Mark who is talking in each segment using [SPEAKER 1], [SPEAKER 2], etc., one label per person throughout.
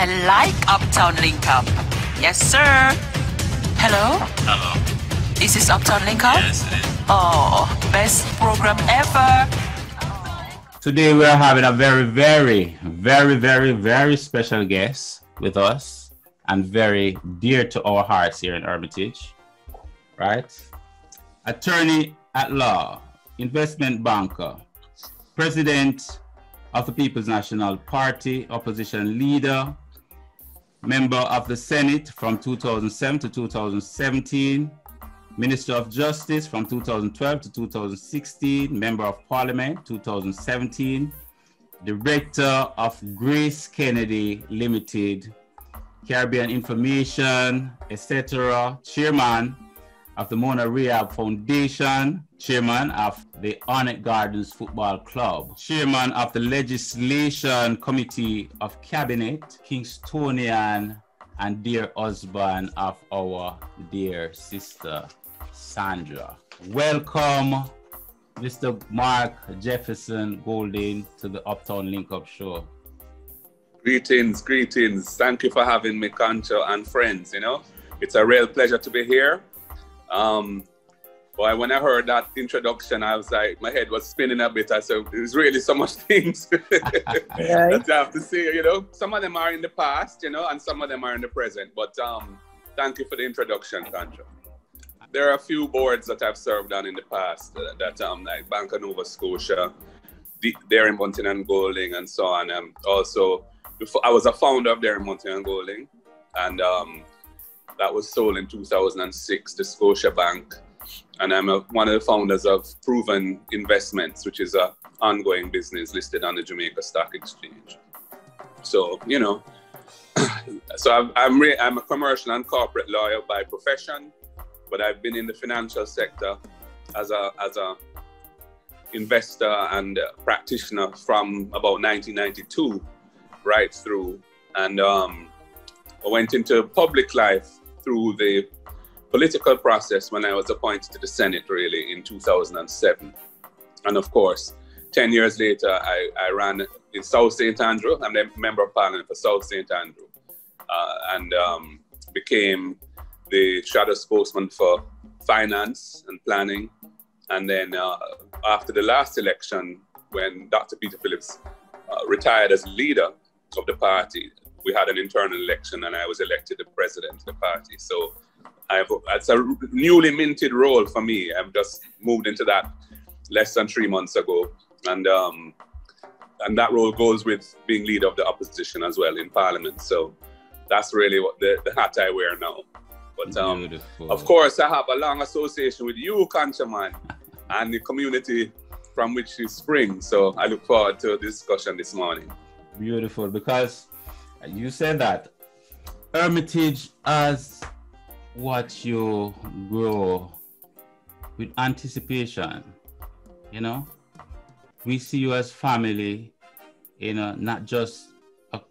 [SPEAKER 1] I like Uptown Link Up. Yes, sir. Hello?
[SPEAKER 2] Hello.
[SPEAKER 1] Is this Uptown Link Up?
[SPEAKER 2] Yes, it is.
[SPEAKER 1] Oh, best program ever.
[SPEAKER 3] Today we are having a very special guest with us and very dear to our hearts here in Hermitage, right? Attorney at law, investment banker, president of the People's National Party, opposition leader, member of the Senate from 2007 to 2017, Minister of Justice from 2012 to 2016, Member of Parliament 2017, Director of Grace Kennedy Limited, Caribbean Information, etc., Chairman of the Mona Rehab Foundation, Chairman of the Onyx Gardens Football Club, Chairman of the Legislation Committee of Cabinet, Kingstonian and dear husband of our dear sister, Sandra. Welcome, Mr. Mark Jefferson Golding, to the Uptown Link Up Show.
[SPEAKER 2] Greetings. Thank you for having me, Concho and friends. You know, it's a real pleasure to be here. Boy, when I heard that introduction, I was like, my head was spinning a bit. I said, there's really so much things that I have to say. You know, some of them are in the past, you know, and some of them are in the present. But thank you for the introduction, Concho. There are a few boards that I've served on in the past that like Bank of Nova Scotia, Darren Bunting and Golding, and so on. Also, I was a founder of Darren Bunting and Golding, and that was sold in 2006 to Scotia Bank. And I'm one of the founders of Proven Investments, which is an ongoing business listed on the Jamaica Stock Exchange. So, you know, so I'm a commercial and corporate lawyer by profession, but I've been in the financial sector as a investor and practitioner from about 1992 right through. And I went into public life through the political process when I was appointed to the Senate, really, in 2007. And of course, 10 years later, I ran in South St. Andrew. I'm the Member of Parliament for South St. Andrew, and became the shadow spokesman for finance and planning. And then after the last election, when Dr. Peter Phillips retired as leader of the party, we had an internal election and I was elected the president of the party. So it's a newly minted role for me. I've just moved into that less than 3 months ago. And that role goes with being leader of the opposition as well in Parliament. So that's really what the hat I wear now. But of course, I have a long association with you, Concha man, and the community from which you spring. So I look forward to the discussion this morning.
[SPEAKER 3] Beautiful, because you said that Hermitage as what you grow with anticipation, you know. We see you as family, you know, not just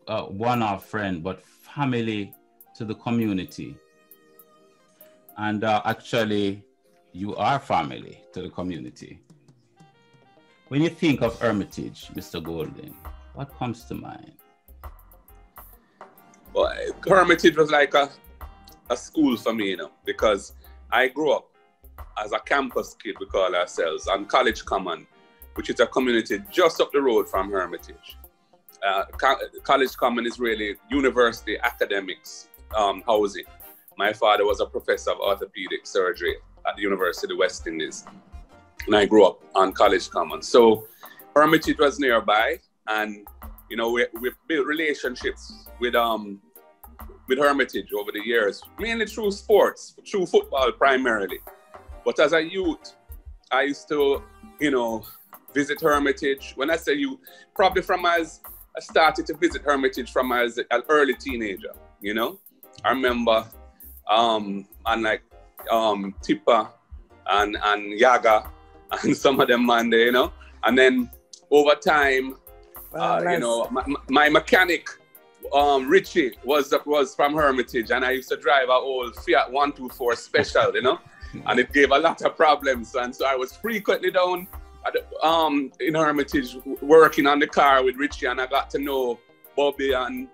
[SPEAKER 3] a one-off friend, but family to the community. And actually, you are family to the community. When you think of Hermitage, Mr. Golding, what comes to mind?
[SPEAKER 2] Well, Hermitage was like a school for me, you know, because I grew up as a campus kid, we call ourselves, on College Common, which is a community just up the road from Hermitage. College Common is really university academics housing. My father was a professor of orthopedic surgery at the University of the West Indies, and I grew up on College Common. So Hermitage was nearby, and you know, we built relationships with Hermitage over the years, mainly through sports, through football primarily. But as a youth, I used to, you know, visit Hermitage. When I say you, probably from as I started to visit Hermitage from as an early teenager, you know. I remember and like Tipper and Yaga and some of them man there, you know. And then over time, you know, my mechanic Richie was from Hermitage, and I used to drive an old Fiat 124 Special, you know, and it gave a lot of problems. And so I was frequently down at in Hermitage working on the car with Richie, and I got to know Bobby and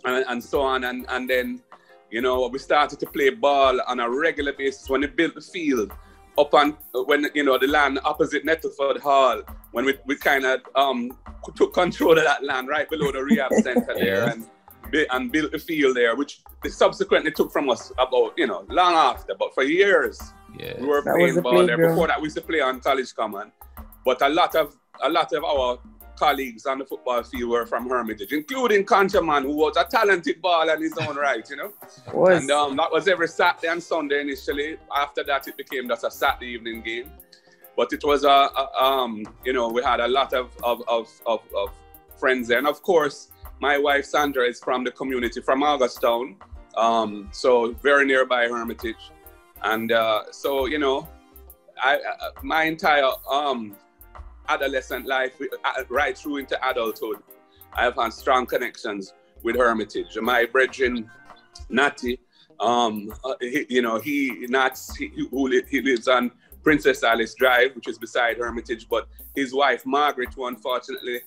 [SPEAKER 2] and so on. And then, you know, we started to play ball on a regular basis when they built the field up on, when, you know, the land opposite Nettleford Hall, when we kind of took control of that land right below the rehab center there, and built the field there, which they subsequently took from us about, you know, long after. But for years, we were playing ball there. Before that, we used to play on College Common. But a lot of our colleagues on the football field were from Hermitage, including Conchaman, who was a talented baller in his own right, you know. And that was every Saturday and Sunday initially. After that, it became just a Saturday evening game. But it was you know, we had a lot of friends there. And of course, my wife Sandra is from the community, from Augustown, so very nearby Hermitage. And so, you know, my entire adolescent life, right through into adulthood, I have had strong connections with Hermitage. My brethren, Natty, you know, he lives on Princess Alice Drive, which is beside Hermitage, but his wife, Margaret, who unfortunately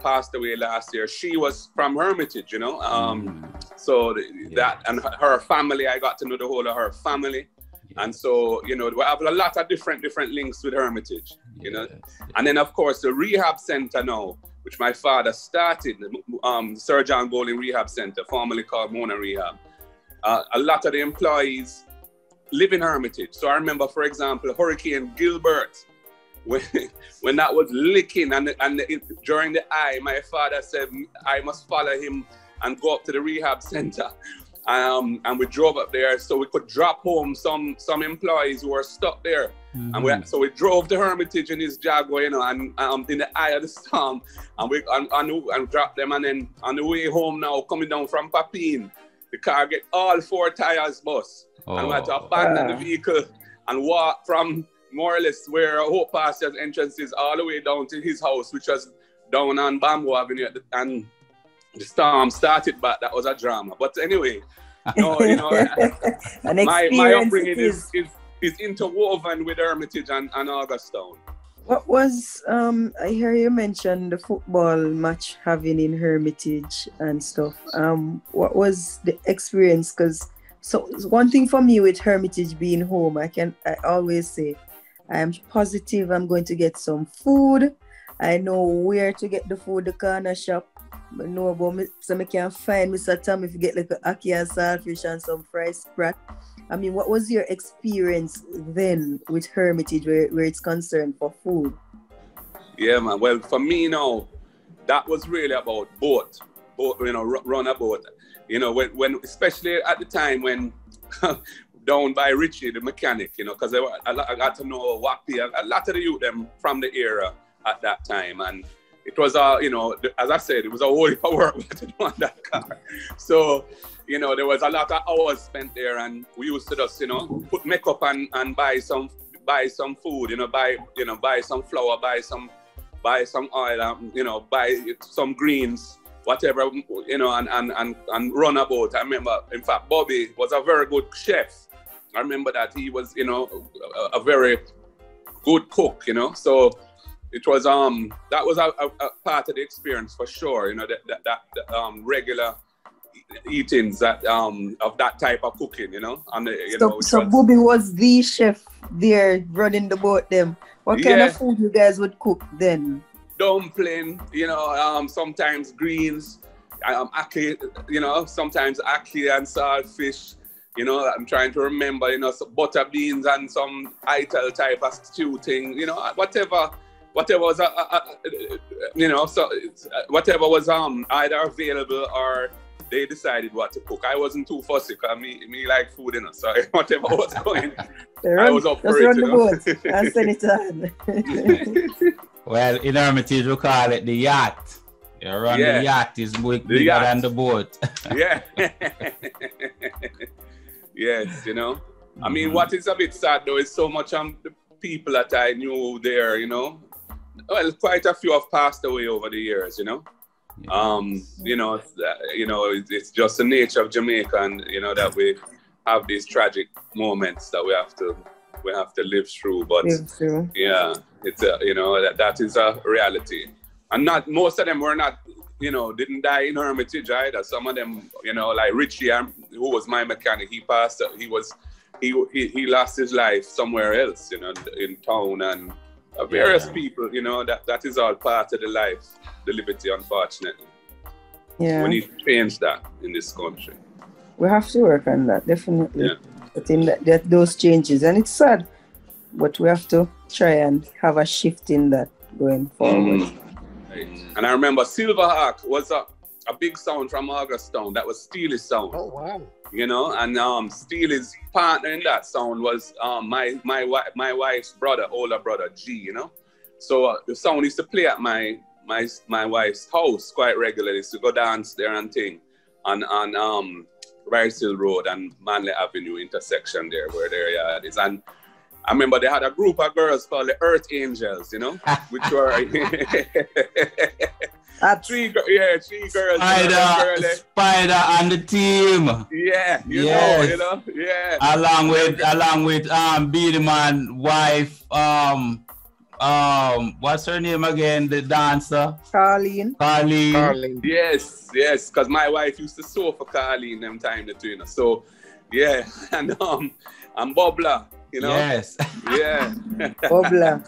[SPEAKER 2] passed away last year, she was from Hermitage, you know. So that, and her family, I got to know the whole of her family. And so, you know, we have a lot of different links with Hermitage, you know. And then, of course, the rehab center now, which my father started, Sir John Golding Rehab Center, formerly called Mona Rehab. A lot of the employees live in Hermitage. So I remember, for example, Hurricane Gilbert, when that was licking, and during the eye, my father said I must follow him and go up to the rehab center. And we drove up there so we could drop home some employees who were stuck there. So we drove to Hermitage in his Jaguar, you know, and in the eye of the storm, and dropped them. And then on the way home now, coming down from Papine, the car get all 4 tires bust. And we had to abandon the vehicle and walk from more or less where Hope Pasture's entrance is all the way down to his house, which was down on Bamboo Avenue. And the storm started back. That was a drama. But anyway, no, you know, my upbringing is interwoven with Hermitage and Augustown.
[SPEAKER 4] What was, I hear you mention the football match having in Hermitage and stuff. What was the experience? Because so one thing for me with Hermitage being home, I always say, I am positive I'm going to get some food. I know where to get the food, the corner shop. I know about me, so I can find Mr. Tom if you get like a ackee and saltfish and some fried sprat. I mean, what was your experience then with Hermitage where it's concerned for food?
[SPEAKER 2] Yeah, man. Well, for me now, that was really about boat, you know, run a boat. You know, when especially at the time when down by Richie, the mechanic, you know, because I got to know Wappy, a lot of the youth them from the era at that time. And it was, you know, as I said, it was a whole heap of work to do on that car. So, you know, there was a lot of hours spent there, and we used to just, you know, put makeup and buy some food, you know, buy some flour, buy some oil, you know, buy some greens, whatever, you know, and run a boat. I remember, in fact, Bobby was a very good chef. I remember that he was, you know, a very good cook, you know. So it was that was a part of the experience for sure, you know, that regular eatings that of that type of cooking, you know. And so
[SPEAKER 4] Bobby was the chef there running the boat. What kind of food you guys would cook then?
[SPEAKER 2] Dumpling, you know, sometimes greens, ackee, you know, sometimes ackee and saltfish. You know, I'm trying to remember, you know, some butter beans and some ital type of stew thing, you know, whatever was, you know, so whatever was either available or they decided what to cook. I wasn't too fussy because me like food, you know, so whatever was going, I was up for it,
[SPEAKER 4] you know. Just run the boat and send it on.
[SPEAKER 3] Well, in Hermitage, we call it the yacht. You run the yacht is bigger than the boat.
[SPEAKER 2] Yeah. Yes, you know. I mean, what is a bit sad though is so much the people that I knew there, you know. Well, quite a few have passed away over the years, you know. You know, it's just the nature of Jamaica, and you know that we have these tragic moments that we have to live through. But yeah, it's you know, that is a reality, and not most of them were not didn't die in Hermitage either. Some of them, like Richie, who was my mechanic, he passed. He lost his life somewhere else, in town, and various people. That is all part of the life, the liberty, unfortunately.
[SPEAKER 4] Yeah.
[SPEAKER 2] We need to change that in this country.
[SPEAKER 4] We have to work on that, definitely.
[SPEAKER 2] Yeah.
[SPEAKER 4] I think that those changes, and it's sad, but we have to try and have a shift in that going forward.
[SPEAKER 2] Right. And I remember Silverhawk was a big sound from Augustown. That was Steely's sound.
[SPEAKER 5] Oh, wow.
[SPEAKER 2] And Steely's partner in that sound was my wife's older brother, G, So the sound used to play at my wife's house quite regularly. Used to go dance there and thing on Rice Hill Road and Manley Avenue intersection there where their yard is. And I remember they had a group of girls called the Earth Angels, which were three girls.
[SPEAKER 3] Spider and the team.
[SPEAKER 2] Yeah,
[SPEAKER 3] yes.
[SPEAKER 2] yeah.
[SPEAKER 3] Along with Beatman wife, what's her name again? The dancer.
[SPEAKER 4] Carlene.
[SPEAKER 2] Yes, because my wife used to sew for Carlene them time too, So yeah, and Bobla, Yes. Yeah.
[SPEAKER 4] Bobla.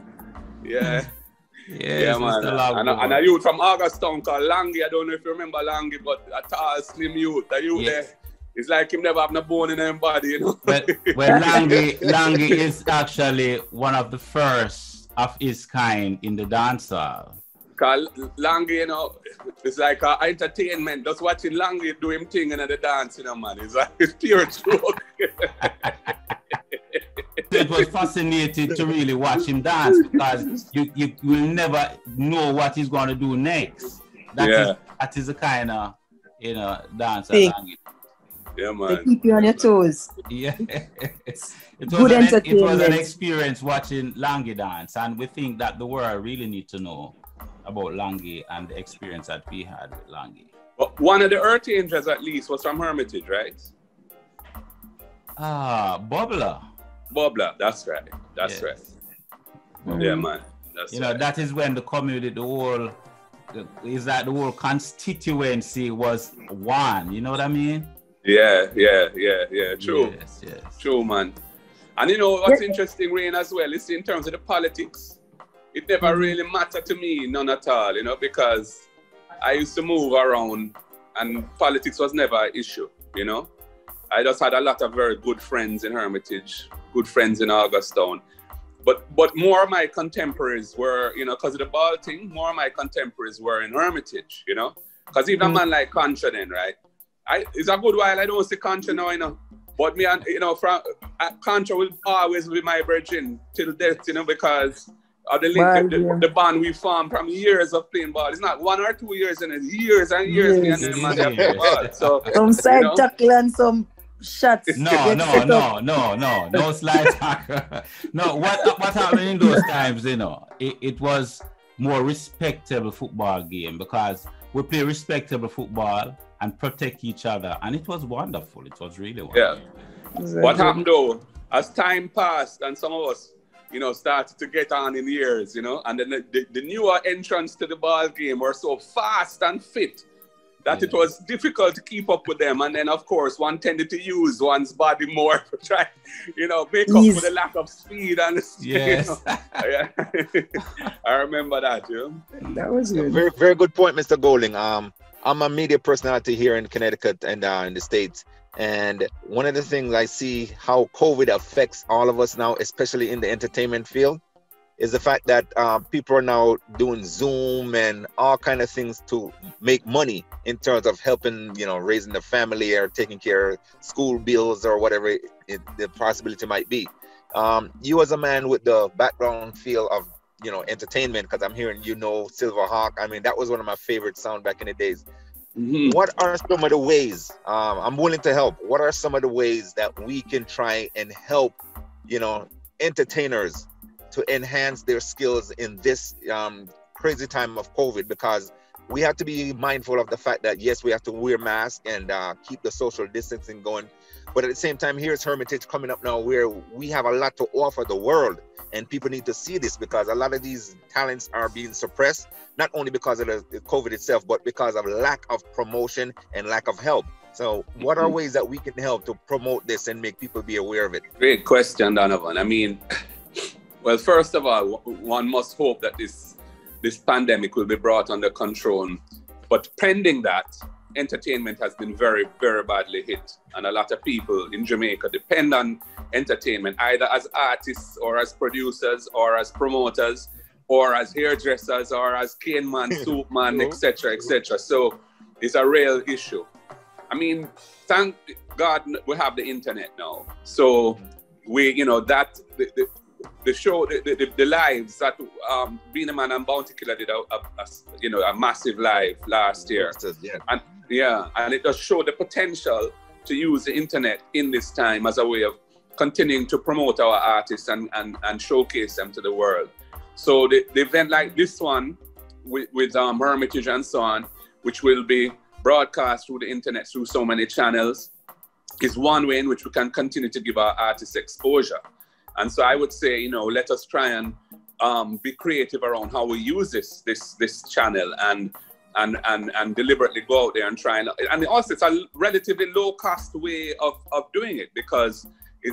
[SPEAKER 2] Yeah.
[SPEAKER 3] Yes,
[SPEAKER 2] yeah, man. And a youth from Augustown called Langy. I don't know if you remember Langy, but a tall, slim youth. The youth there, it's like him never have no bone in him body,
[SPEAKER 3] Well, Langy is actually one of the first of his kind in the dancehall.
[SPEAKER 2] Cause Langy, it's like entertainment. Just watching Langy do him thing in the dance, man. It's pure joke.
[SPEAKER 3] It was fascinating to really watch him dance because you will never know what he's going to do next. That is the kind of dance.
[SPEAKER 2] Yeah, man.
[SPEAKER 4] They keep you on your toes.
[SPEAKER 3] Yeah, it was an experience watching Langy dance, and we think that the world really needs to know about Langy and the experience that we had with Langy.
[SPEAKER 2] But one of the Earth Angels, at least, was from Hermitage, right? Bobla, that's right. That's right. Mm-hmm. Yeah, man. That's right.
[SPEAKER 3] That is when the community, the whole constituency was one. You know what I mean?
[SPEAKER 2] Yeah. True.
[SPEAKER 3] Yes.
[SPEAKER 2] True, man. And what's interesting, Rain, as well, is in terms of the politics, it never really mattered to me, none at all, because I used to move around and politics was never an issue, I just had a lot of very good friends in Hermitage, good friends in Augustown. But more of my contemporaries were, because of the ball thing, more of my contemporaries were in Hermitage, Because even a man like Contra then, right? It's a good while I don't see Contra now, But me and, from Contra will always be my virgin till death, because of the link, the bond we formed from years of playing ball. It's not 1 or 2 years, and it's years and years me and them man playing ball. So,
[SPEAKER 4] some side tackle and some shots.
[SPEAKER 3] No slide tackle. No, what happened in those times, it was more respectable football game because we play respectable football and protect each other, and it was wonderful. It was really wonderful.
[SPEAKER 2] Yeah. What happened though, as time passed and some of us, started to get on in years, and then the newer entrants to the ball game were so fast and fit that it was difficult to keep up with them. And then, of course, one tended to use one's body more to try, make up for the lack of speed. And
[SPEAKER 3] yes.
[SPEAKER 2] I remember that,
[SPEAKER 4] That was good.
[SPEAKER 5] Very, very good point, Mr. Golding. I'm a media personality here in Connecticut and in the States. And one of the things I see how COVID affects all of us now, especially in the entertainment field, is the fact that people are now doing Zoom and all kind of things to make money in terms of helping, raising the family or taking care of school bills or whatever the possibility might be. You as a man with the background feel of, entertainment, because I'm hearing, Silverhawk. I mean, that was one of my favorite sound back in the days. Mm-hmm. What are some of the ways, I'm willing to help, what are some of the ways that we can try and help, entertainers to enhance their skills in this crazy time of COVID? Because we have to be mindful of the fact that, yes, we have to wear masks and keep the social distancing going. But at the same time, here's Hermitage coming up now where we have a lot to offer the world and people need to see this, because a lot of these talents are being suppressed, not only because of the COVID itself, but because of lack of promotion and lack of help. So what are ways that we can help to promote this and make people be aware of it?
[SPEAKER 2] Great question, Donovan. I mean, well, first of all, one must hope that this pandemic will be brought under control. But pending that, entertainment has been very, very badly hit. And a lot of people in Jamaica depend on entertainment, either as artists or as producers or as promoters or as hairdressers or as cane man, soup man, etc., etc. So it's a real issue. I mean, thank God we have the internet now. So we, you know, that the show, the lives that Beenie Man and Bounty Killer did a massive live last year. And it does show the potential to use the internet in this time as a way of continuing to promote our artists and showcase them to the world. So the event like this one with Hermitage and so on, which will be broadcast through the internet through so many channels, is one way in which we can continue to give our artists exposure. And so I would say, you know, let us try and be creative around how we use this channel and deliberately go out there and try and also it's a relatively low cost way of doing it, because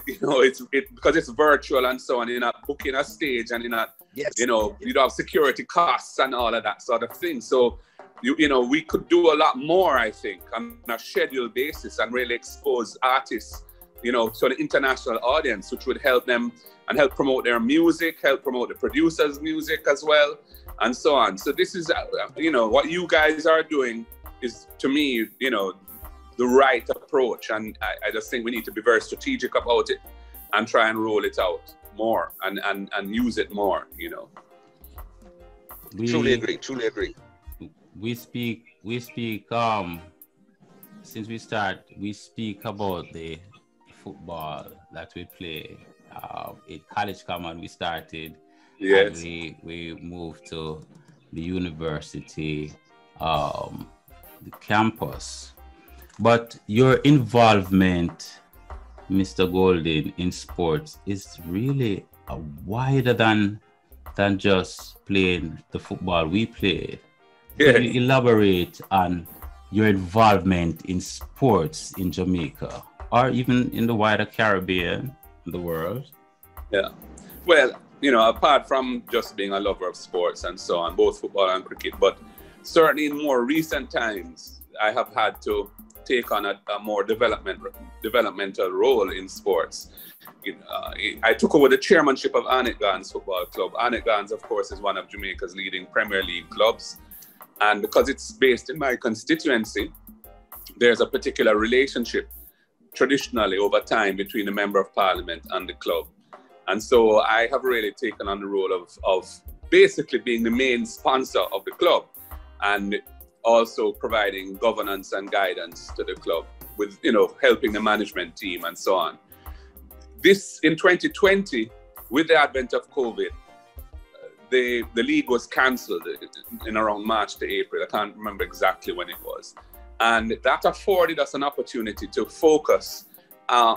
[SPEAKER 2] because it's virtual and so on. You're not booking a stage and you're not, you don't have security costs and all of that sort of thing. So we could do a lot more, I think, on a scheduled basis and really expose artists, to the international audience, which would help them and help promote their music, help promote the producers' music as well, and so on. So this is, what you guys are doing is, to me, the right approach. And I just think we need to be very strategic about it and try and roll it out more and use it more,
[SPEAKER 5] Truly agree.
[SPEAKER 3] We speak, since we speak about the football that we play. At College Common, we started.
[SPEAKER 2] Yes.
[SPEAKER 3] And we moved to the university, the campus. But your involvement, Mr. Golden, in sports is really wider than just playing the football we played.
[SPEAKER 2] Yes.
[SPEAKER 3] Can you elaborate on your involvement in sports in Jamaica or even in the wider Caribbean, the world?
[SPEAKER 2] Yeah. Well, apart from just being a lover of sports and so on, both football and cricket, but certainly in more recent times, I have had to take on a more developmental role in sports. I took over the chairmanship of Arnett Gardens Football Club. Arnett Gardens, of course, is one of Jamaica's leading Premier League clubs. And because it's based in my constituency, there's a particular relationship traditionally over time between the Member of Parliament and the club. And so I have really taken on the role of basically being the main sponsor of the club and also providing governance and guidance to the club with, helping the management team and so on. This, in 2020, with the advent of COVID, the league was cancelled in around March to April. I can't remember exactly when it was. And that afforded us an opportunity to focus,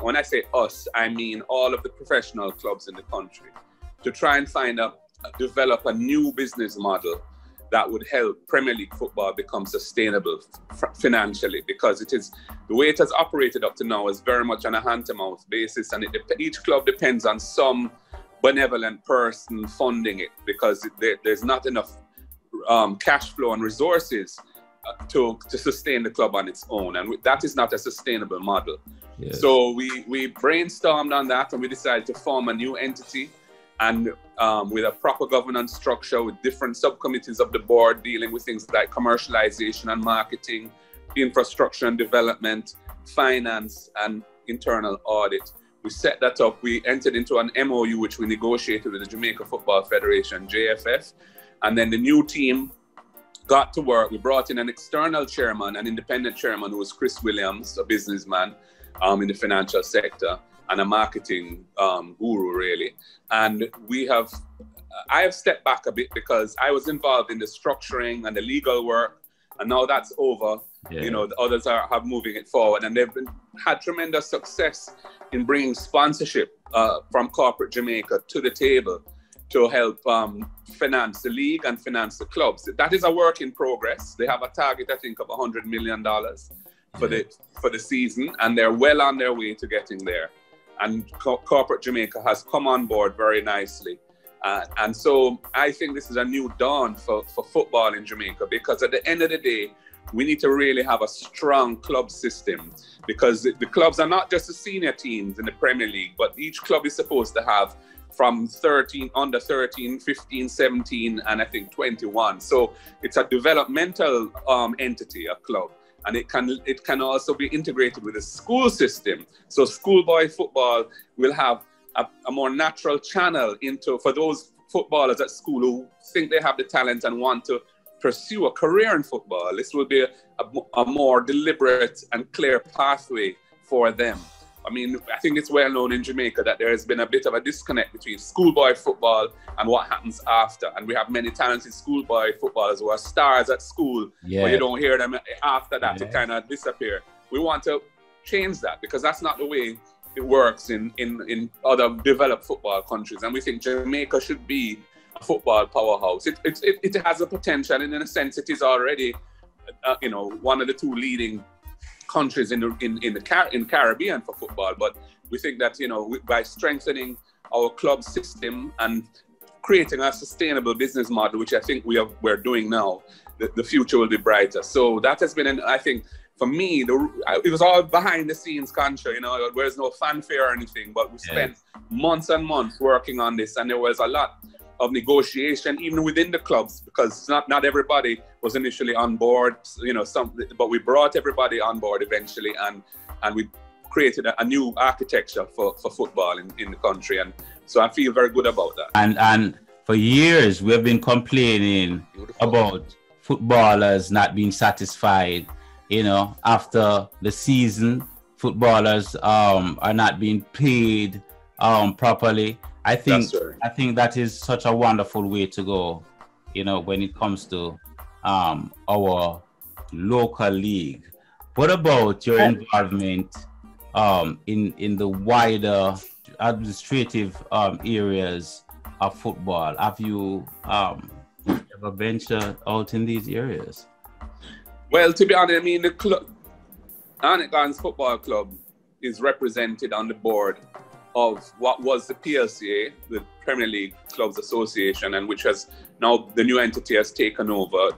[SPEAKER 2] when I say us, I mean all of the professional clubs in the country, to try and develop a new business model that would help Premier League football become sustainable financially, because it is, the way it has operated up to now is very much on a hand-to-mouth basis, and each club depends on some benevolent person funding it, because there's not enough cash flow and resources to sustain the club on its own, and that is not a sustainable model.
[SPEAKER 3] Yes.
[SPEAKER 2] So we brainstormed on that, and we decided to form a new entity, and with a proper governance structure, with different subcommittees of the board dealing with things like commercialization and marketing, infrastructure and development, finance, and internal audit. We set that up. We entered into an MOU, which we negotiated with the Jamaica Football Federation, JFF. And then the new team got to work. We brought in an external chairman, an independent chairman, who was Chris Williams, a businessman in the financial sector and a marketing guru, really. And I have stepped back a bit because I was involved in the structuring and the legal work. And now that's over. You know, the others have moving it forward, and they've had tremendous success in bringing sponsorship from corporate Jamaica to the table to help finance the league and finance the clubs. That is a work in progress. They have a target, I think, of $100 million for the season, and they're well on their way to getting there. And corporate Jamaica has come on board very nicely. And so I think this is a new dawn for football in Jamaica, because at the end of the day, we need to really have a strong club system, because the clubs are not just the senior teams in the Premier League, but each club is supposed to have from 13, under 13, 15, 17, and I think 21. So it's a developmental entity, a club. And it can also be integrated with the school system. So schoolboy football will have a more natural channel for those footballers at school who think they have the talent and want to pursue a career in football. This will be a more deliberate and clear pathway for them. I mean, I think it's well known in Jamaica that there has been a bit of a disconnect between schoolboy football and what happens after. And we have many talented schoolboy footballers who are stars at school, but you don't hear them after that to kind of disappear. We want to change that, because that's not the way it works in other developed football countries. And we think Jamaica should be a football powerhouse. It has a potential, and in a sense, it is already, one of the two leading countries in the Caribbean for football. But we think that, by strengthening our club system and creating a sustainable business model, which I think we're doing now, the future will be brighter. So that has been, I think, for me, it was all behind the scenes, Concha, there's no fanfare or anything, but we spent months and months working on this, and there was a lot of negotiation even within the clubs, because not everybody was initially on board, but we brought everybody on board eventually, and we created a new architecture for football in the country. And so I feel very good about that. And
[SPEAKER 3] for years we've been complaining about footballers not being satisfied, after the season. Footballers are not being paid properly. I think that is such a wonderful way to go, when it comes to our local league. What about your involvement in the wider administrative areas of football? Have you ever ventured out in these areas?
[SPEAKER 2] Well, to be honest, I mean, the club, Anegans Football Club, is represented on the board of what was the PLCA, the Premier League Clubs Association, and which has now, the new entity has taken over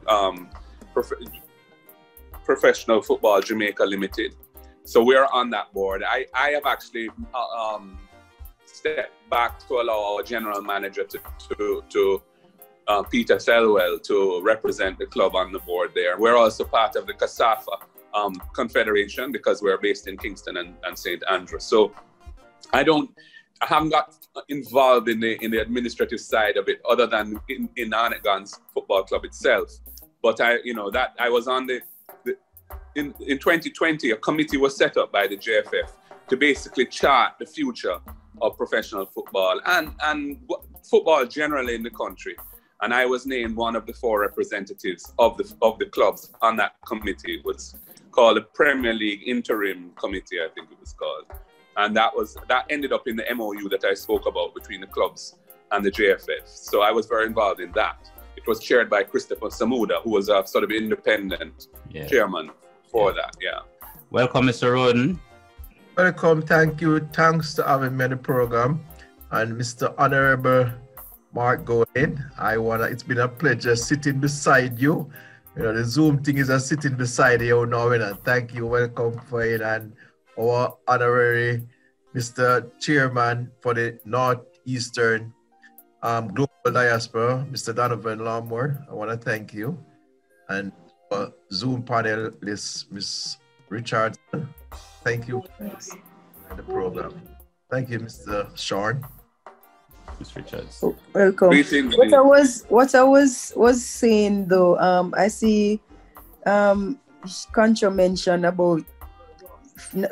[SPEAKER 2] Professional Football Jamaica Limited. So we're on that board. I have actually stepped back to allow our general manager to Peter Thelwell to represent the club on the board there. We're also part of the CASAFA Confederation, because we're based in Kingston and St. Andrews. So I haven't got involved in the administrative side of it, other than in Anegans Football Club itself. But I was on in 2020, a committee was set up by the JFF to basically chart the future of professional football and football generally in the country. And I was named one of the 4 representatives of the clubs on that committee. It was called the Premier League Interim Committee, I think it was called. And that ended up in the MOU that I spoke about between the clubs and the JFF. So I was very involved in that. It was chaired by Christopher Samuda, who was a sort of independent chairman for that.
[SPEAKER 3] Welcome, Mr. Roden.
[SPEAKER 6] Welcome, thank you. Thanks to having me on the program. And Mr. Honourable Mark Golding, it's been a pleasure sitting beside you. The Zoom thing is a sitting beside you now. Thank you, welcome for it. And our honorary Mr. Chairman for the Northeastern Global Diaspora, Mr. Donovan Lawmore, I want to thank you. And Zoom panelist, Ms. Richardson, thank you for the program. Thank you, Mr. Sean.
[SPEAKER 3] Ms. Richards.
[SPEAKER 4] Welcome. What I was saying though, I see Concho mentioned about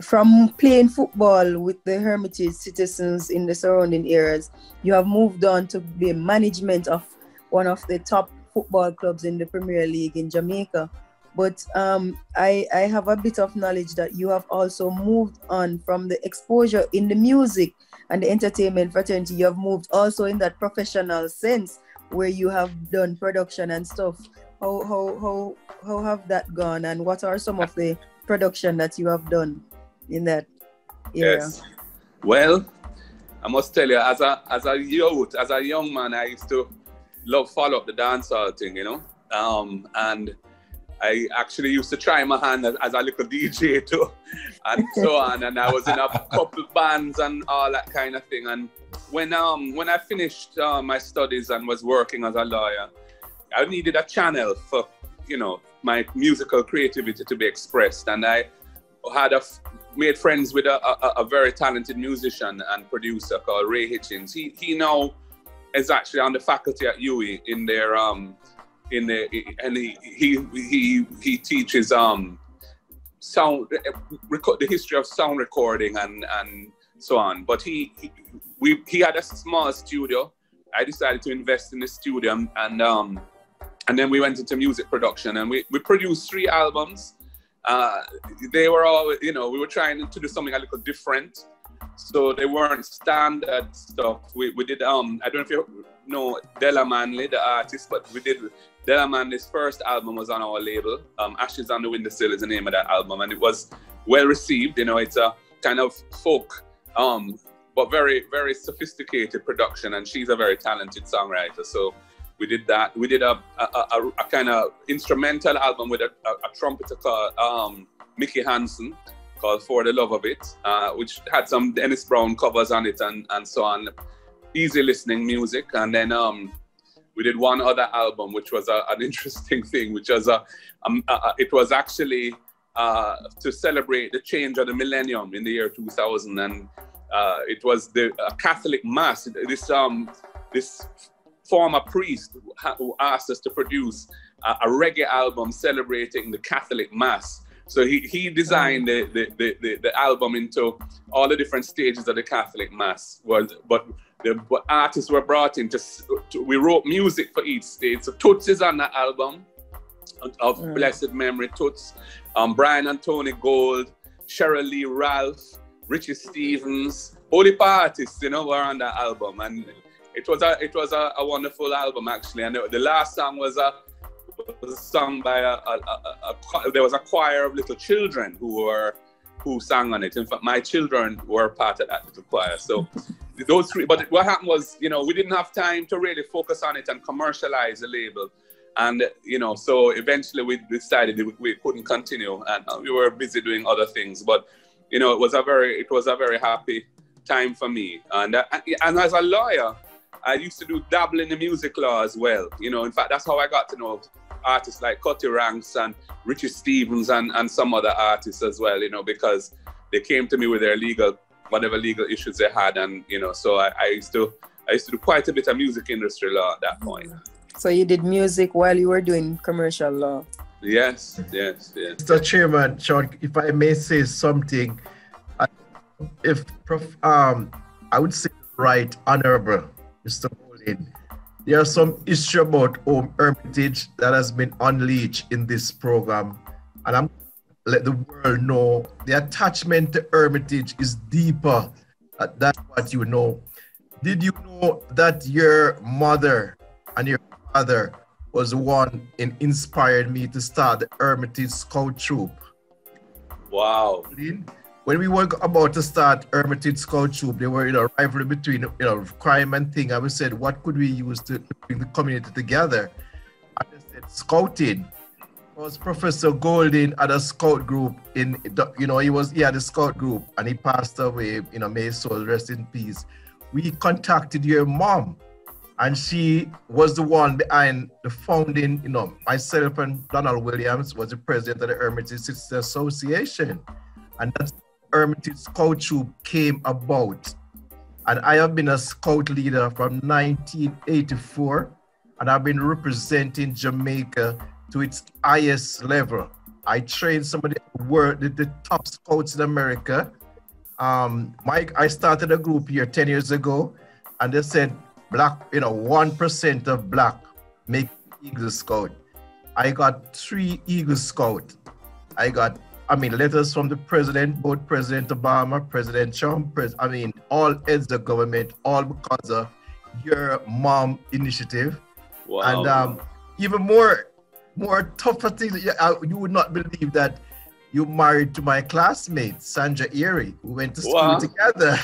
[SPEAKER 4] from playing football with the Hermitage citizens in the surrounding areas, you have moved on to be management of one of the top football clubs in the Premier League in Jamaica. But I have a bit of knowledge that you have also moved on from the exposure in the music and the entertainment fraternity. You have moved also in that professional sense where you have done production and stuff. How have that gone, and what are some of the production that you have done in that era?
[SPEAKER 2] Yes. Well, I must tell you, as a youth, as a young man, I used to follow up the dancehall thing, you know. And I actually used to try my hand as a little DJ too, and so on. And I was in a couple bands and all that kind of thing. And when I finished my studies and was working as a lawyer, I needed a channel for, you know, my musical creativity to be expressed. And I had made friends with a very talented musician and producer called Ray Hitchens. He now is actually on the faculty at UWI in their and he teaches sound, the history of sound recording and so on. But he had a small studio. I decided to invest in the studio, and then we went into music production, and we produced 3 albums. They were all, you know, we were trying to do something a little different, so they weren't standard stuff. We did I don't know if you know Della Manley, the artist, but we did Della Manley's first album was on our label. Ashes on the Windowsill is the name of that album, and it was well received. You know, it's a kind of folk, but very, very sophisticated production, and she's a very talented songwriter. So we did that. We did a kind of instrumental album with a trumpeter called Mickey Hansen, called For the Love of It, which had some Dennis Brown covers on it and so on. Easy listening music. And then we did one other album, which was an interesting thing, which was it was actually to celebrate the change of the millennium in the year 2000. And it was the Catholic Mass. This former priest who asked us to produce a reggae album celebrating the Catholic Mass. So he designed the album into all the different stages of the Catholic Mass. But the artists were brought in we wrote music for each stage. So Toots is on that album of blessed memory. Toots, Brian and Tony Gold, Cheryl Lee Ralph, Richie Stevens, Holy artists, you know, were on that album. And it was a wonderful album, actually. And the last song was sung by there was a choir of little children who sang on it. In fact, my children were part of that little choir. So those 3. But what happened was, you know, we didn't have time to really focus on it and commercialize the label. And, you know, so eventually we decided we couldn't continue, and we were busy doing other things. But, you know, it was a very happy time for me. And as a lawyer, I used to dabble in the music law as well. You know, in fact, that's how I got to know artists like Cutty Ranks and Richie Stevens and some other artists as well, you know, because they came to me with their whatever legal issues they had. And, you know, so I used to do quite a bit of music industry law at that point.
[SPEAKER 4] So you did music while you were doing commercial law?
[SPEAKER 2] Yes.
[SPEAKER 6] Mr. Chairman, Sean, if I may say something, I would say right, Honourable Mr. Golding, there are some issues about home hermitage that has been unleashed in this program, and I'm let the world know the attachment to hermitage is deeper than what you know. Did you know that your mother and your father was the one who inspired me to start the Hermitage Scout Troop?
[SPEAKER 2] Wow.
[SPEAKER 6] When we were about to start Hermitage Scout Troop, there were a rivalry between crime and thing. And we said, what could we use to bring the community together? And they said, scouting. Was Professor Golding had a scout group he had a scout group, and he passed away, may his soul rest in peace. We contacted your mom, and she was the one behind the founding, myself and Donald Williams was the president of the Hermitage Citizens Association. And that's Hermitage Scout Troop came about. And I have been a scout leader from 1984, and I've been representing Jamaica to its highest level. I trained some of the top scouts in America. I started a group here 10 years ago, and they said, 1% of black make Eagle Scout. I got 3 Eagle Scout. I got, letters from the president, both President Obama, President Trump, all heads of government, all because of your mom initiative.
[SPEAKER 2] Wow.
[SPEAKER 6] And even more tougher things, you would not believe that you married to my classmate, Sandra Erie. We went to school together.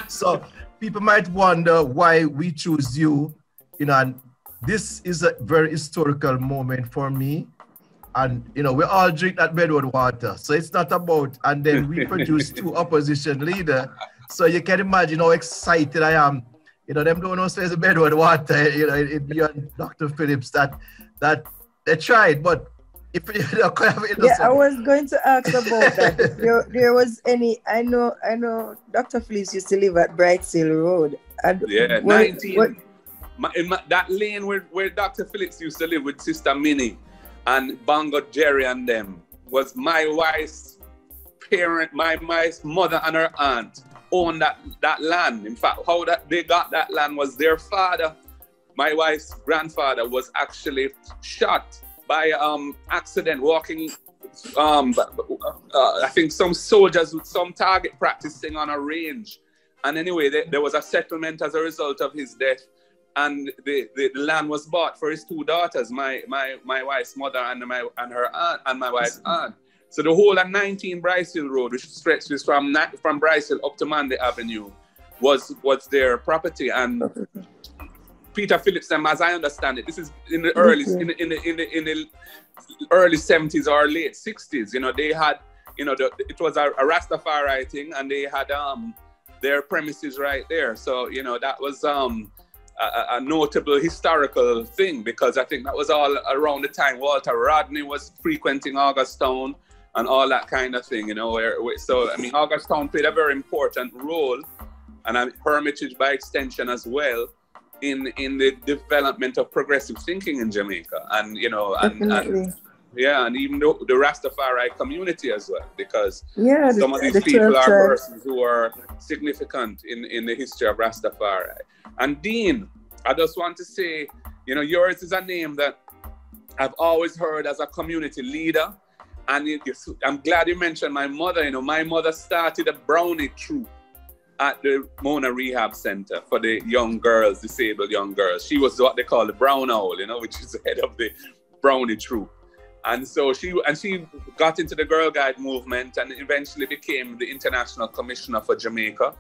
[SPEAKER 6] So people might wonder why we choose you, and this is a very historical moment for me. And, we all drink that Bedwood water. So it's not about, and then we produce 2 opposition leaders. So you can imagine how excited I am. Them don't know say it's Bedwood water, it beyond Dr. Phillips that they tried. But if
[SPEAKER 4] I was going to ask about that. There was any, I know Dr. Phillips used to live at Bright Hill Road.
[SPEAKER 2] Yeah, 19. That lane where Dr. Phillips used to live with Sister Minnie and Bongo Jerry and them was my wife's parent, my mother and her aunt owned that land. In fact, how they got that land was their father, my wife's grandfather, was actually shot by accident walking. I think some soldiers with some target practicing on a range, and anyway, there was a settlement as a result of his death. And the land was bought for his 2 daughters, my wife's mother and her aunt and my wife's aunt. So the whole of 19 Bryce Hill Road, which stretches from Bryce Hill up to Manday Avenue, was their property. And Peter Phillips, as I understand it, this is in the early in the early 70s or late 60s. They had, it was a Rastafari thing, and they had their premises right there. So that was a notable historical thing, because I think that was all around the time Walter Rodney was frequenting Augustown and all that kind of thing, so Augustown played a very important role, and Hermitage by extension as well, in the development of progressive thinking in Jamaica, and and even the Rastafari community as well, because some of these people are persons who are significant in the history of Rastafari. And Dean, I just want to say, yours is a name that I've always heard as a community leader. And I'm glad you mentioned my mother. My mother started a Brownie troop at the Mona Rehab Center for the young girls, disabled young girls. She was what they call the Brown Owl, which is the head of the Brownie troop. And so she got into the Girl Guide movement and eventually became the International Commissioner for Jamaica.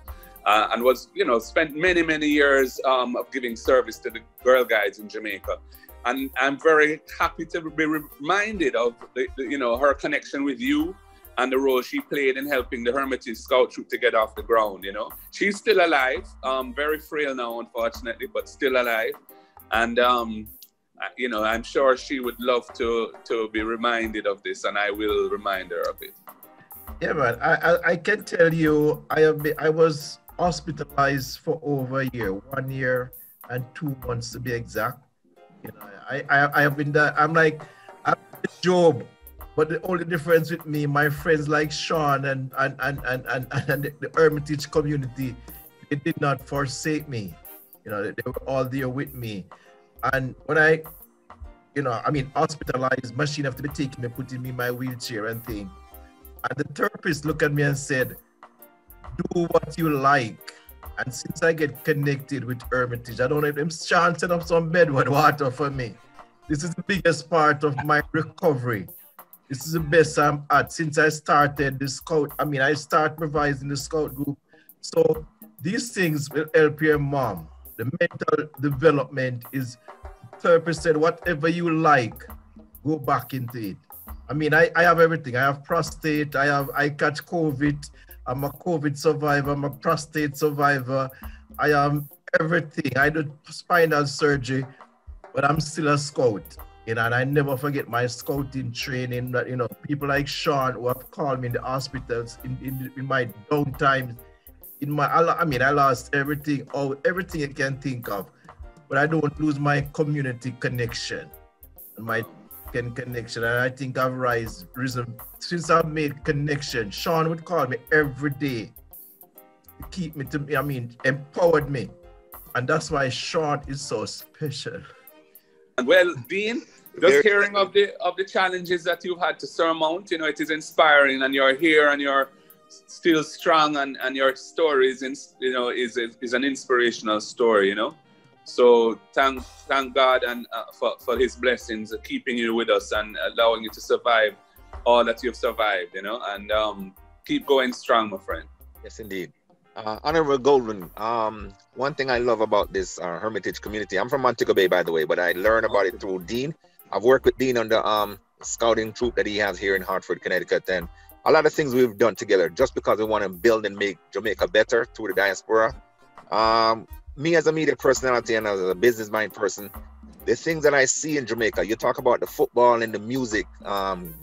[SPEAKER 2] And was, spent many, many years of giving service to the Girl Guides in Jamaica. And I'm very happy to be reminded of her connection with you and the role she played in helping the Hermitage Scout Troop to get off the ground. She's still alive, very frail now, unfortunately, but still alive. And I'm sure she would love to be reminded of this, and I will remind her of it.
[SPEAKER 6] Yeah, man. I can tell you, I was hospitalized for over a year, 1 year and 2 months to be exact. I have been there. I'm like Job, but the only difference with me, my friends like Sean and the Hermitage community, they did not forsake me. They were all there with me. And when hospitalized, machine have to be taking me, putting me in my wheelchair and thing. And the therapist looked at me and said, do what you like. And since I get connected with Hermitage, I don't know if them Sean set up some Bedwood water for me. This is the biggest part of my recovery. This is the best I'm at since I started the Scout. I start revising the Scout group. So these things will help your mom. The mental development is 30%, whatever you like, go back into it. I have everything. I have prostate, I catch COVID. I'm a COVID survivor. I'm a prostate survivor. I am everything. I do spinal surgery, but I'm still a scout. And I never forget my scouting training. That people like Sean who have called me in the hospitals in my downtime. I lost everything, everything you can think of, but I don't lose my community connection and my connection. And I think I've risen since I've made connection. Sean would call me every day to keep me empowered me. And that's why Sean is so special.
[SPEAKER 2] Well, Dean, just hearing of the challenges that you've had to surmount, you know, it is inspiring, and you're here and you're still strong, and your story is, you know, is an inspirational story, you know. So thank God and for His blessings, keeping you with us and allowing you to survive all that you've survived, you know, and keep going strong, my friend.
[SPEAKER 5] Yes, indeed. Honourable Goldwyn, one thing I love about this Hermitage community, I'm from Montego Bay, by the way, but I learned about it through Dean. I've worked with Dean on the scouting troop that he has here in Hartford, Connecticut, and a lot of things we've done together just because we want to build and make Jamaica better through the diaspora. Me as a media personality and as a business mind person, the things that I see in Jamaica, you talk about the football and the music,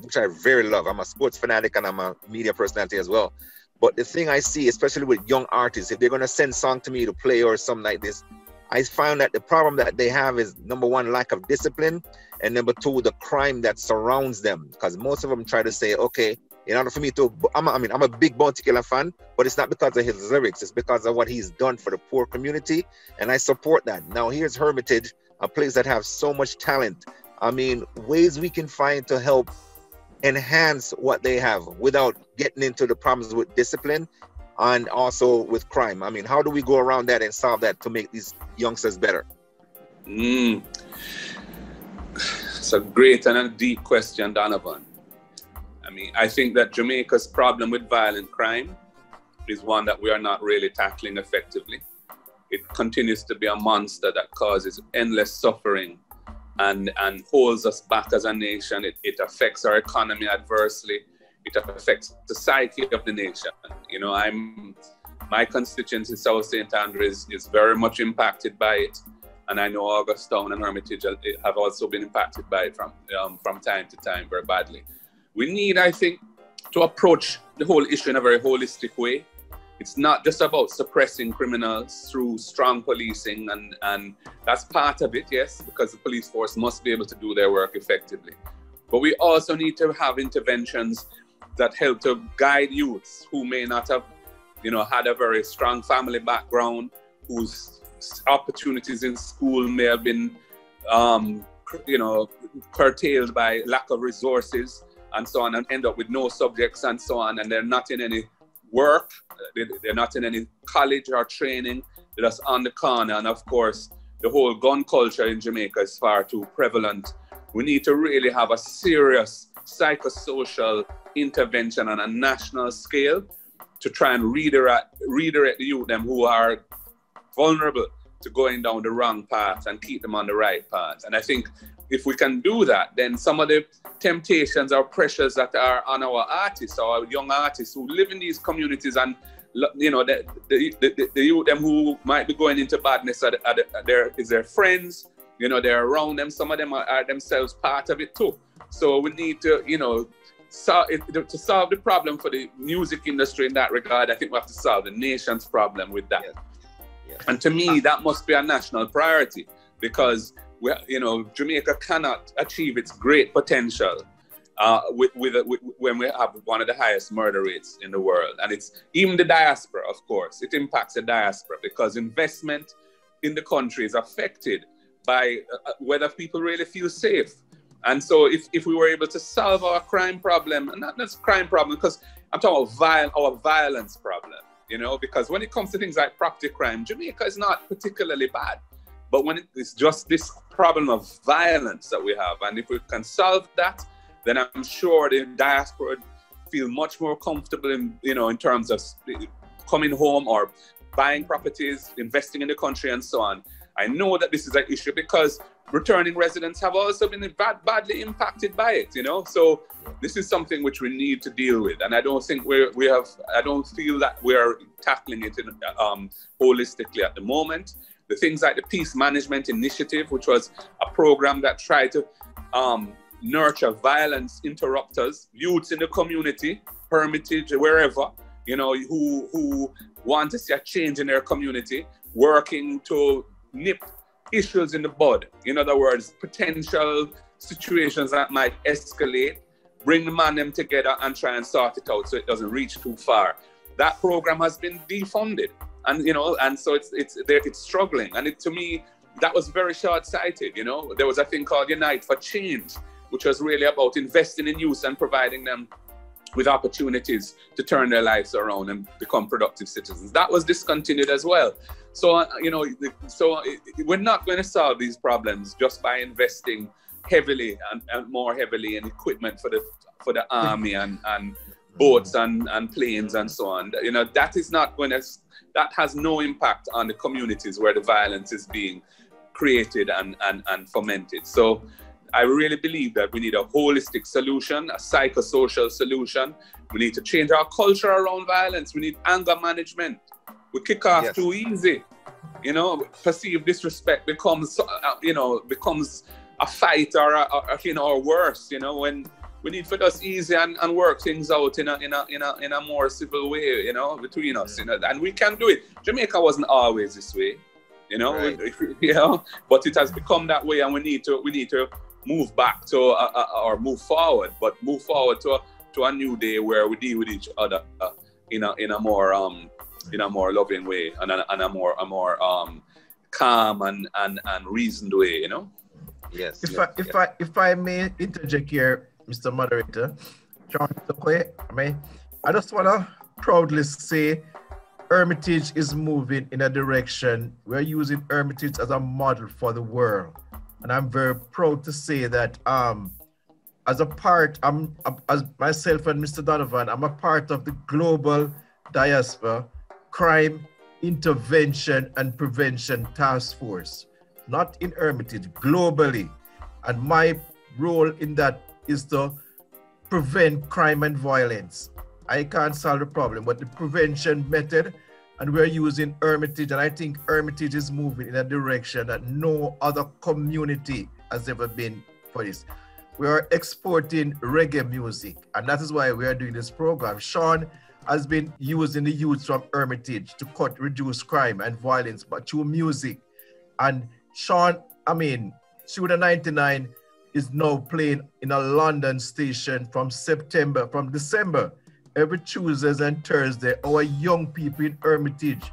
[SPEAKER 5] which I very love. I'm a sports fanatic and I'm a media personality as well. But the thing I see, especially with young artists, if they're going to send song to me to play or something like this, I found that the problem that they have is, number one, lack of discipline, and number two, the crime that surrounds them. Because most of them try to say, okay, in order for me to, I'm a big Bounty Killer fan, but it's not because of his lyrics, it's because of what he's done for the poor community, and I support that. Now here's Hermitage, a place that has so much talent. I mean, ways we can find to help enhance what they have without getting into the problems with discipline and also with crime. I mean, how do we go around that and solve that to make these youngsters better?
[SPEAKER 2] It's a great and a deep question, Donovan. I mean, I think that Jamaica's problem with violent crime is one that we are not really tackling effectively. It continues to be a monster that causes endless suffering and holds us back as a nation. It affects our economy adversely. It affects the psyche of the nation. You know, my constituency, South St. Andrews, is very much impacted by it. And I know Augustown and Hermitage have also been impacted by it from time to time very badly. We need, I think, to approach the whole issue in a very holistic way. It's not just about suppressing criminals through strong policing, and that's part of it, yes, because the police force must be able to do their work effectively. But we also need to have interventions that help to guide youths who may not have, you know, had a very strong family background, whose opportunities in school may have been, you know, curtailed by lack of resources and so on, and end up with no subjects and so on, and they're not in any work, they're not in any college or training, they're just on the corner. And of course, the whole gun culture in Jamaica is far too prevalent. We need to really have a serious psychosocial intervention on a national scale to try and redirect the youth them who are vulnerable to going down the wrong path and keep them on the right path. And I think if we can do that, then some of the temptations or pressures that are on our artists, our young artists who live in these communities, and you know, the youth them who might be going into badness is their friends, you know, they're around them. Some of them are themselves part of it too. So we need to, you know, to solve the problem for the music industry in that regard. I think we have to solve the nation's problem with that. Yes. And to me, that must be a national priority, because you know, Jamaica cannot achieve its great potential when we have one of the highest murder rates in the world. And it's even the diaspora, of course. It impacts the diaspora because investment in the country is affected by whether people really feel safe. And so if we were able to solve our crime problem, and not just crime problem, because I'm talking about our violence problem, you know, because when it comes to things like property crime, Jamaica is not particularly bad. But when it's just this problem of violence that we have, and if we can solve that, then I'm sure the diaspora would feel much more comfortable in, you know, in terms of coming home or buying properties, investing in the country, and so on. I know that this is an issue because returning residents have also been badly impacted by it, you know. So this is something which we need to deal with, and I don't think I don't feel that we're tackling it holistically at the moment. The things like the Peace Management Initiative, which was a program that tried to nurture violence interrupters, youths in the community, Hermitage, wherever, you know, who want to see a change in their community, working to nip issues in the bud. In other words, potential situations that might escalate, bring them together and try and sort it out so it doesn't reach too far. That program has been defunded. And you know, and so it's struggling. And to me, that was very short-sighted, you know. There was a thing called Unite for Change, which was really about investing in youth and providing them with opportunities to turn their lives around and become productive citizens. That was discontinued as well. So, you know, we're not going to solve these problems just by investing heavily and more heavily in equipment for the army and boats and planes and so on. You know, that has no impact on the communities where the violence is being created and fomented. So I really believe that we need a holistic solution, a psychosocial solution. We need to change our culture around violence. We need anger management. We kick off too easy. You know, perceived disrespect becomes a fight or worse. You know, when we need for us easy and work things out in a more civil way. You know, between us. You know, and we can do it. Jamaica wasn't always this way. You know, you know, but it has become that way, and we need to move back to or move forward to a new day where we deal with each other in a more loving way and a more calm and reasoned way, you know.
[SPEAKER 5] Yes.
[SPEAKER 6] If I may interject here, Mr. Moderator, John, I just want to proudly say Hermitage is moving in a direction. We're using Hermitage as a model for the world. And I'm very proud to say that as myself and Mr. Donovan, I'm a part of the Global Diaspora Crime Intervention and Prevention Task Force, not in Hermitage, globally. And my role in that is to prevent crime and violence. I can't solve the problem, but the prevention method, and we're using Hermitage, and I think Hermitage is moving in a direction that no other community has ever been for this. We are exporting reggae music, and that is why we are doing this program. Sean has been using the youth from Hermitage to reduce crime and violence, but through music. And Sean, Shooter 99 is now playing in a London station from December. Every Tuesdays and Thursday, our young people in Hermitage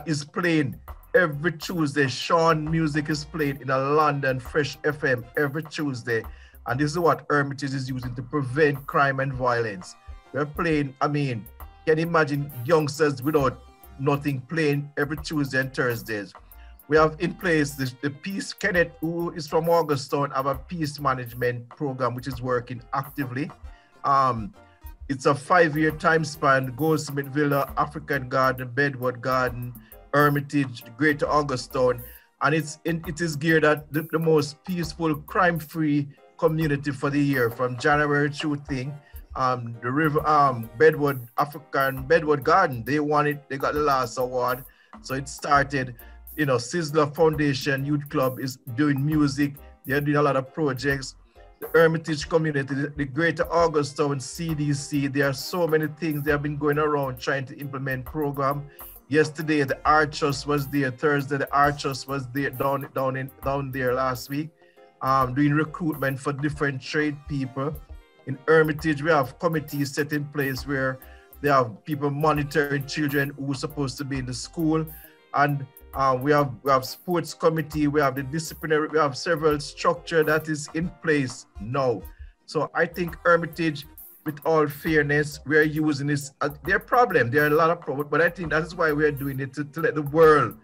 [SPEAKER 6] is playing every Tuesday. Sean music is played in a London Fresh FM every Tuesday. And this is what Hermitage is using to prevent crime and violence. We're playing, can you imagine youngsters without nothing playing every Tuesday and Thursdays? We have in place the Peace, Kenneth, who is from Augustown, have a peace management program which is working actively. It's a 5-year time span: Goldsmith Villa, African Garden, Bedward Garden, Hermitage, Greater Augustown, and it is geared at the most peaceful, crime-free community for the year from January through the river Bedward Garden. They won it. They got the last award, so it started. You know, Sizzler Foundation Youth Club is doing music. They're doing a lot of projects. The Hermitage community, the Greater Augustown CDC, there are so many things they have been going around trying to implement program. Yesterday, the Archers was there. Thursday, the Archers was there down there last week, doing recruitment for different trade people. In Hermitage, we have committees set in place where they have people monitoring children who are supposed to be in the school, and we have sports committee, we have the disciplinary, we have several structure that is in place now. So I think Hermitage, with all fairness, we are using this. There are problems, there are a lot of problems, but I think that is why we are doing it, to let the world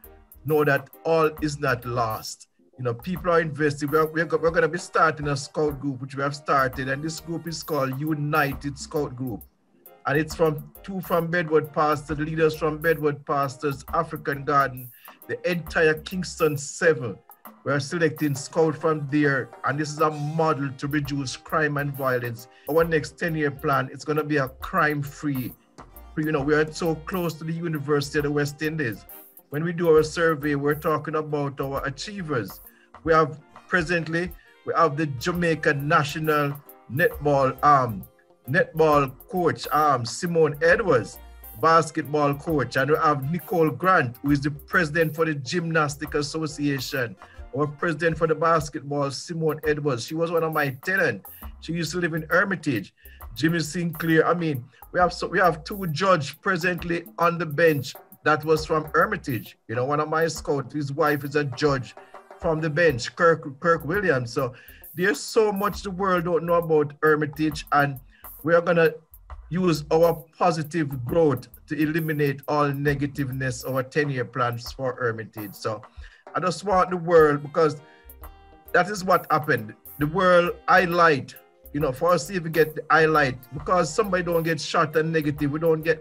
[SPEAKER 6] know that all is not lost. You know, people are investing. We're going to be starting a scout group, which we have started, and this group is called United Scout Group. And it's two from Bedward Pastors, the leaders from Bedward Pastors, African Garden, the entire Kingston 7. We're selecting scouts from there, and this is a model to reduce crime and violence. Our next 10-year plan, it's going to be a crime-free. You know, we are so close to the University of the West Indies. When we do our survey, we're talking about our achievers. We have the Jamaica National Netball coach, Simone Edwards, basketball coach, and we have Nicole Grant, who is the president for the Gymnastic Association, our president for the basketball, Simone Edwards. She was one of my tenants. She used to live in Hermitage. Jimmy Sinclair. We have two judges presently on the bench that was from Hermitage. You know, one of my scouts, his wife is a judge from the bench, Kirk Williams. So there's so much the world don't know about Hermitage, and we are gonna use our positive growth to eliminate all negativeness, our 10-year plans for Hermitage. So I just want the world, because that is what happened. The world highlight, you know, for us to even get the highlight, because somebody don't get shot and negative, we're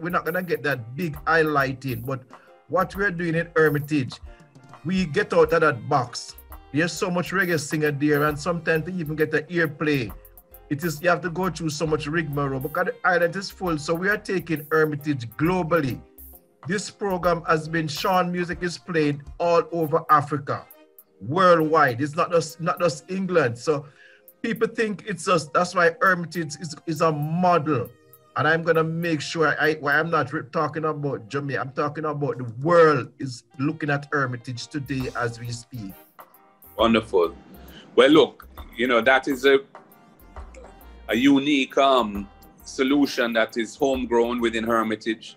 [SPEAKER 6] not gonna get that big highlighting. But what we're doing in Hermitage, we get out of that box. There's so much reggae singer there, and sometimes to even get the airplay, you have to go through so much rigmarole because the island is full. So we are taking Hermitage globally. This program has been, Sean music is played all over Africa, worldwide. It's not just England. So people think it's just, that's why Hermitage is a model. And I'm gonna make sure I'm not talking about Jamaica, I'm talking about the world is looking at Hermitage today as we speak.
[SPEAKER 2] Wonderful. Well, look, you know, that is a unique solution that is homegrown within Hermitage.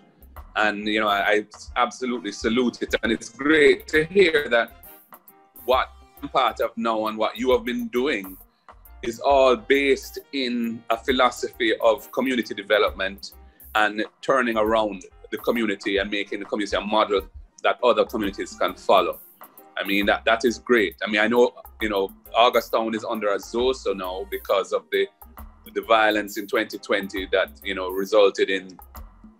[SPEAKER 2] And, you know, I absolutely salute it. And it's great to hear that what I'm part of now and what you have been doing is all based in a philosophy of community development and turning around the community and making the community a model that other communities can follow. I mean, that is great. I mean, I know, you know, Augustown is under a ZOSO now because of the violence in 2020 that, you know, resulted in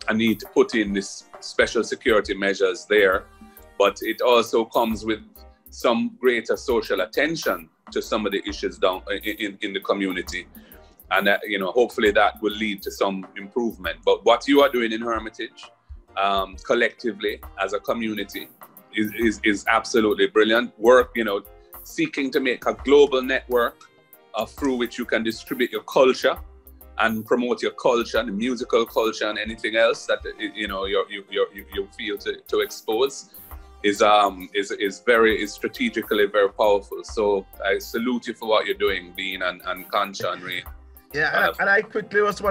[SPEAKER 2] a need to put in this special security measures there. But it also comes with some greater social attention to some of the issues down in the community. And, you know, hopefully that will lead to some improvement. But what you are doing in Hermitage, collectively as a community, is absolutely brilliant work. You know, seeking to make a global network through which you can distribute your culture and promote your culture, and the musical culture, and anything else that you know you feel to expose is strategically very powerful. So I salute you for what you're doing, Dean and Concha and Ray.
[SPEAKER 6] Yeah, and I quickly was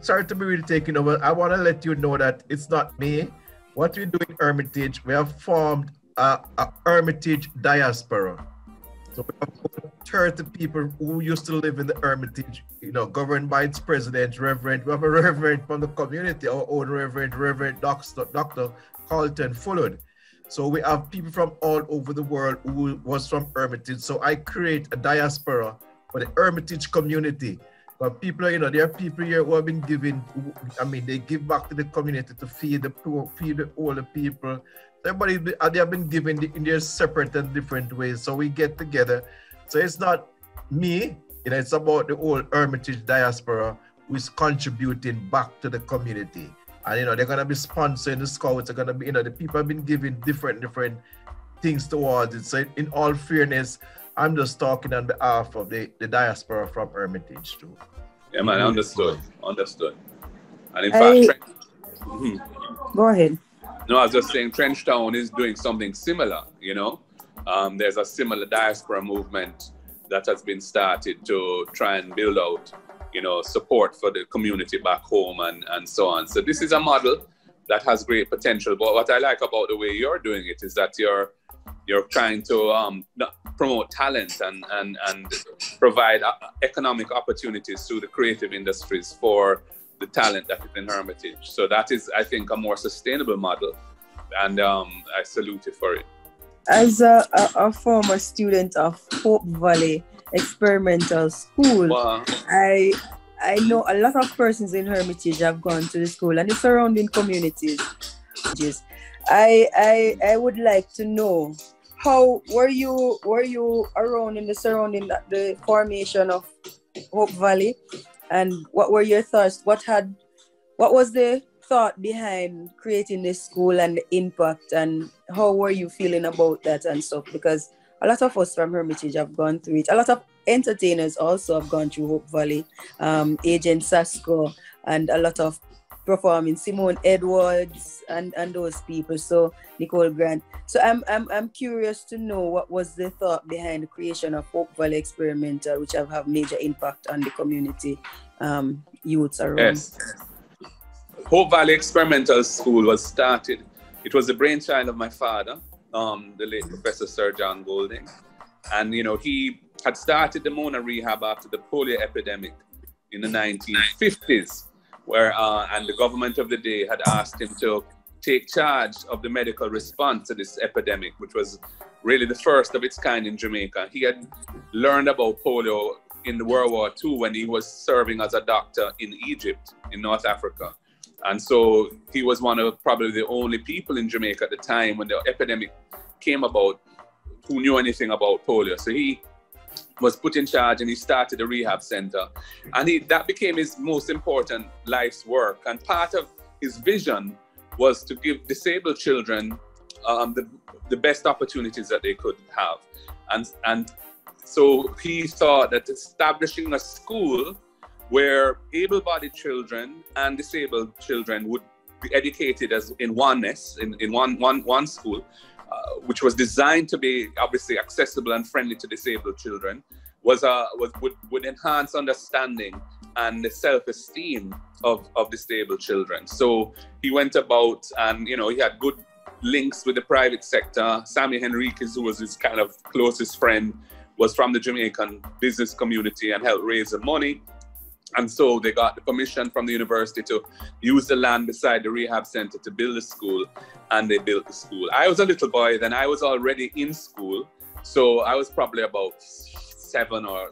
[SPEAKER 6] sorry to be really taking over. I want to let you know that it's not me. What we do in Hermitage, we have formed a Hermitage diaspora. So we have 30 people who used to live in the Hermitage, you know, governed by its president, Reverend. We have a Reverend from the community, our own Reverend Dr. Carlton Fullwood. So we have people from all over the world who was from Hermitage. So I create a diaspora for the Hermitage community. But people, you know, there are people here who have been giving, I mean, they give back to the community to feed the poor, feed the older people. Everybody, they have been giving in their separate and different ways. So we get together. So it's not me, you know, it's about the whole Hermitage diaspora who is contributing back to the community. And, you know, they're going to be sponsoring the scouts. They're going to be, you know, the people have been giving different things towards it. So in all fairness, I'm just talking on behalf of the diaspora from Hermitage too.
[SPEAKER 2] Yeah, man, understood. And in fact,
[SPEAKER 4] Go ahead.
[SPEAKER 2] No, I was just saying Trenchtown is doing something similar, you know. There's a similar diaspora movement that has been started to try and build out, you know, support for the community back home and so on. So this is a model that has great potential. But what I like about the way you're doing it is that you're trying to promote talent and provide economic opportunities through the creative industries for the talent that is in Hermitage. So that is, I think, a more sustainable model, and I salute you for it.
[SPEAKER 4] As a former student of Hope Valley Experimental School,
[SPEAKER 2] Wow.
[SPEAKER 4] I know a lot of persons in Hermitage have gone to the school and the surrounding communities. I would like to know, how were you around in the surrounding, the formation of Hope Valley, and what were your thoughts? What was the thought behind creating this school and the impact, and how were you feeling about that and stuff? Because a lot of us from Hermitage have gone through it. A lot of entertainers also have gone through Hope Valley, Agent Sasko, and a lot of performing, Simone Edwards and those people, so Nicole Grant. So I'm curious to know what was the thought behind the creation of Hope Valley Experimental, which have had major impact on the community youths around.
[SPEAKER 2] Yes. Hope Valley Experimental School was started It was the brainchild of my father, the late Professor Sir John Golding. And, you know, he had started the Mona Rehab after the polio epidemic in the 1950s, where, and the government of the day had asked him to take charge of the medical response to this epidemic, which was really the first of its kind in Jamaica. He had learned about polio in the World War II when he was serving as a doctor in Egypt, in North Africa. And so he was one of probably the only people in Jamaica at the time when the epidemic came about who knew anything about polio. So he was put in charge and he started a rehab center. And that became his most important life's work. And part of his vision was to give disabled children the best opportunities that they could have. And so he thought that establishing a school where able-bodied children and disabled children would be educated as in oneness, in one school, which was designed to be obviously accessible and friendly to disabled children, would enhance understanding and the self-esteem of disabled children. So he went about, and you know, he had good links with the private sector. Sammy Henriquez, who was his kind of closest friend, was from the Jamaican business community and helped raise the money. And so they got the permission from the university to use the land beside the rehab center to build a school, and they built the school. I was a little boy then. I was already in school. So I was probably about 7 or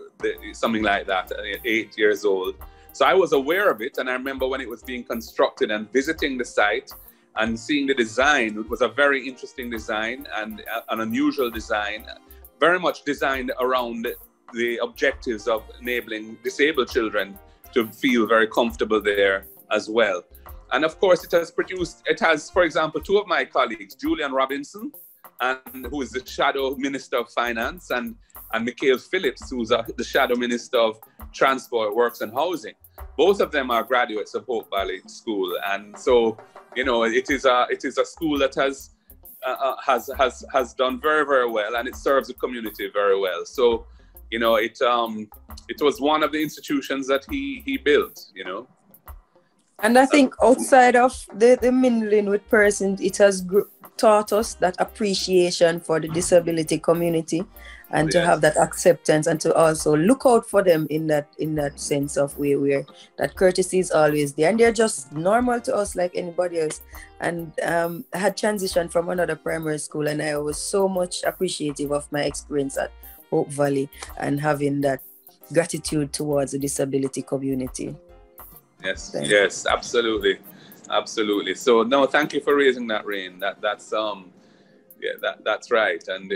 [SPEAKER 2] something like that, 8 years old. So I was aware of it. And I remember when it was being constructed and visiting the site and seeing the design. It was a very interesting design and an unusual design, very much designed around the objectives of enabling disabled children to feel very comfortable there as well. And of course, it has, for example, 2 of my colleagues, Julian Robinson, who is the Shadow Minister of Finance, and Mikhail Phillips, who's the Shadow Minister of Transport, Works and Housing. Both of them are graduates of Hope Valley School. And so, you know, it is a school that has done very, very well, and it serves the community very well. So, you know, it was one of the institutions that he built, you know.
[SPEAKER 4] And I think outside of the mingling with persons, it has taught us that appreciation for the disability community, and to have that acceptance, and to also look out for them in that sense of way where that courtesy is always there, and they're just normal to us like anybody else. And I had transitioned from another primary school, and I was so much appreciative of my experience at Hope Valley and having that gratitude towards the disability community.
[SPEAKER 2] Yes, yes, absolutely, absolutely. So no, thank you for raising that, Rain. That's right. And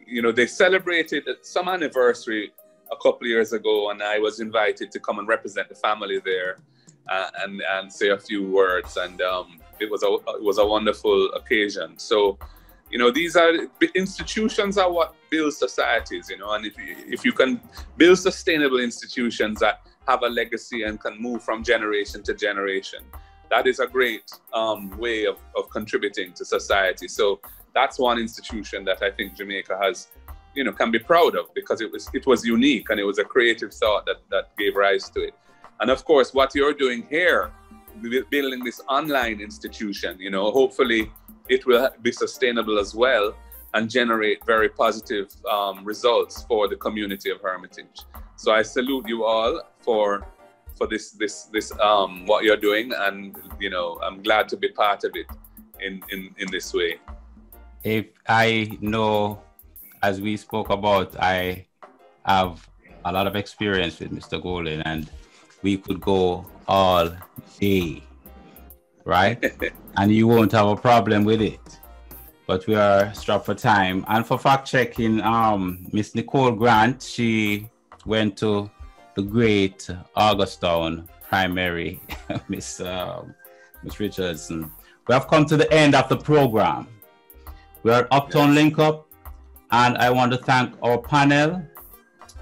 [SPEAKER 2] you know, they celebrated some anniversary a couple of years ago, and I was invited to come and represent the family there and say a few words. And it was a wonderful occasion. So, you know, these institutions are what build societies, you know, and if you can build sustainable institutions that have a legacy and can move from generation to generation, that is a great way of contributing to society. So that's one institution that I think Jamaica has, you know, can be proud of, because it was unique and it was a creative thought that gave rise to it. And of course, what you're doing here, building this online institution, you know, hopefully it will be sustainable as well and generate very positive results for the community of Hermitage. So I salute you all for this what you're doing, and you know, I'm glad to be part of it in this way.
[SPEAKER 3] If I know, as we spoke about, I have a lot of experience with Mr. Golding, and we could go all day, right? And you won't have a problem with it. But we are strapped for time. And for fact checking, Miss Nicole Grant, she went to the great Augustown Primary, Miss Richardson. We have come to the end of the program. We are Uptown Link Up, and I want to thank our panel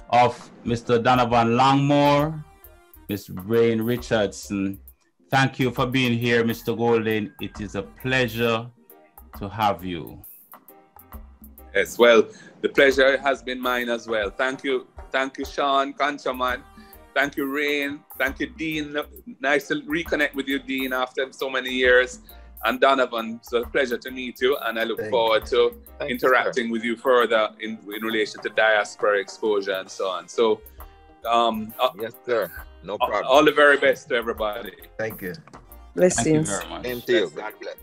[SPEAKER 3] of Mr. Donovan Longmore, Miss Rain Richardson. Thank you for being here, Mr. Golding. It is a pleasure to have you.
[SPEAKER 2] Yes, well, the pleasure has been mine as well. Thank you, Sean Conchaman. Thank you, Rain. Thank you, Dean. Nice to reconnect with you, Dean, after so many years. And Donovan, it's a pleasure to meet you, and I look forward to interacting with you further in relation to diaspora exposure and so on. So,
[SPEAKER 5] yes, sir. No problem.
[SPEAKER 2] All the very best to everybody.
[SPEAKER 6] Thank you.
[SPEAKER 4] Blessings.
[SPEAKER 3] Thank you very much.
[SPEAKER 5] Same to you. God bless.